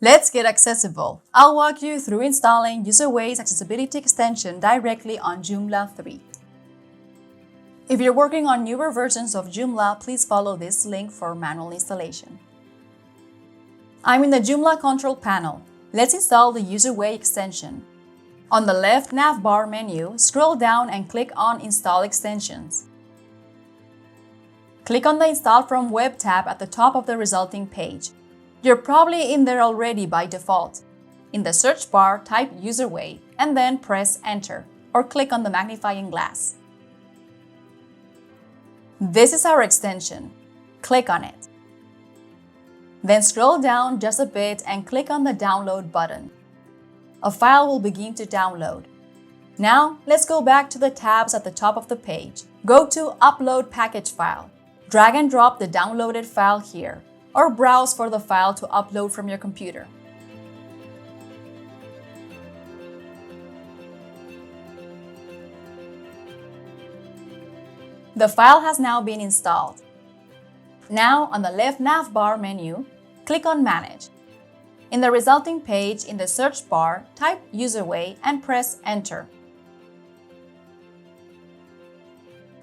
Let's get accessible. I'll walk you through installing UserWay's accessibility extension directly on Joomla 3. If you're working on newer versions of Joomla, please follow this link for manual installation. I'm in the Joomla control panel. Let's install the UserWay extension. On the left navbar menu, scroll down and click on Install Extensions. Click on the Install from Web tab at the top of the resulting page. You're probably in there already by default. In the search bar, type UserWay and then press Enter or click on the magnifying glass. This is our extension. Click on it. Then scroll down just a bit and click on the Download button. A file will begin to download. Now, let's go back to the tabs at the top of the page. Go to Upload Package File. Drag and drop the downloaded file here, or browse for the file to upload from your computer. The file has now been installed. Now, on the left navbar menu, click on Manage. In the resulting page, in the search bar, type UserWay and press Enter.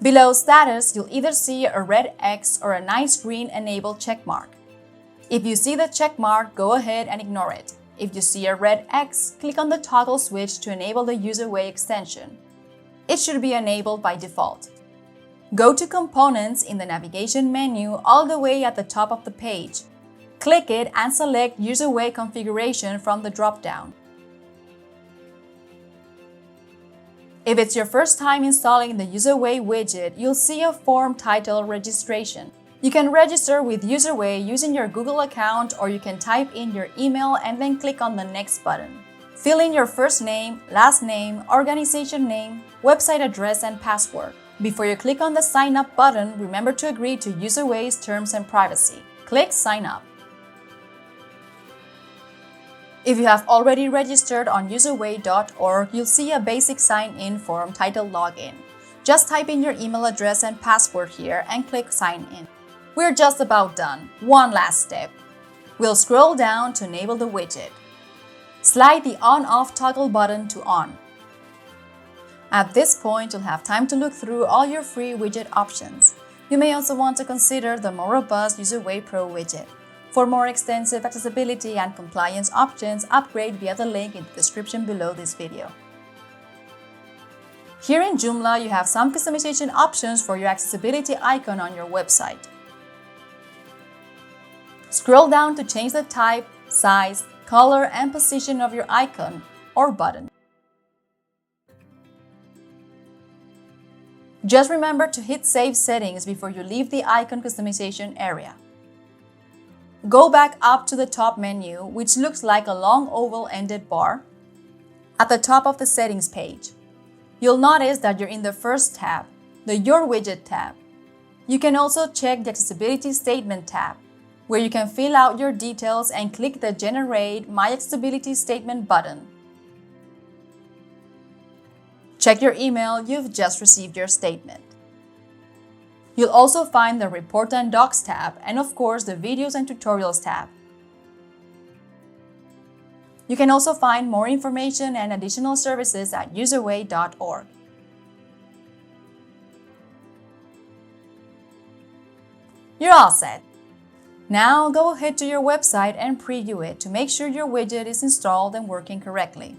Below Status, you'll either see a red X or a nice green Enable checkmark. If you see the checkmark, go ahead and ignore it. If you see a red X, click on the toggle switch to enable the UserWay extension. It should be enabled by default. Go to Components in the navigation menu all the way at the top of the page. Click it and select UserWay configuration from the drop-down. If it's your first time installing the UserWay widget, you'll see a form titled Registration. You can register with UserWay using your Google account, or you can type in your email and then click on the Next button. Fill in your first name, last name, organization name, website address, and password. Before you click on the Sign Up button, remember to agree to UserWay's terms and privacy. Click Sign Up. If you have already registered on userway.org, you'll see a basic sign-in form titled Login. Just type in your email address and password here and click Sign In. We're just about done. One last step. We'll scroll down to enable the widget. Slide the On-Off toggle button to On. At this point, you'll have time to look through all your free widget options. You may also want to consider the more robust UserWay Pro widget. For more extensive accessibility and compliance options, upgrade via the link in the description below this video. Here in Joomla, you have some customization options for your accessibility icon on your website. Scroll down to change the type, size, color, and position of your icon or button. Just remember to hit Save Settings before you leave the icon customization area. Go back up to the top menu, which looks like a long oval-ended bar, at the top of the Settings page. You'll notice that you're in the first tab, the Your Widget tab. You can also check the Accessibility Statement tab, where you can fill out your details and click the Generate My Accessibility Statement button. Check your email, you've just received your statement. You'll also find the Report and Docs tab and, of course, the Videos and Tutorials tab. You can also find more information and additional services at userway.org. You're all set. Now go ahead to your website and preview it to make sure your widget is installed and working correctly.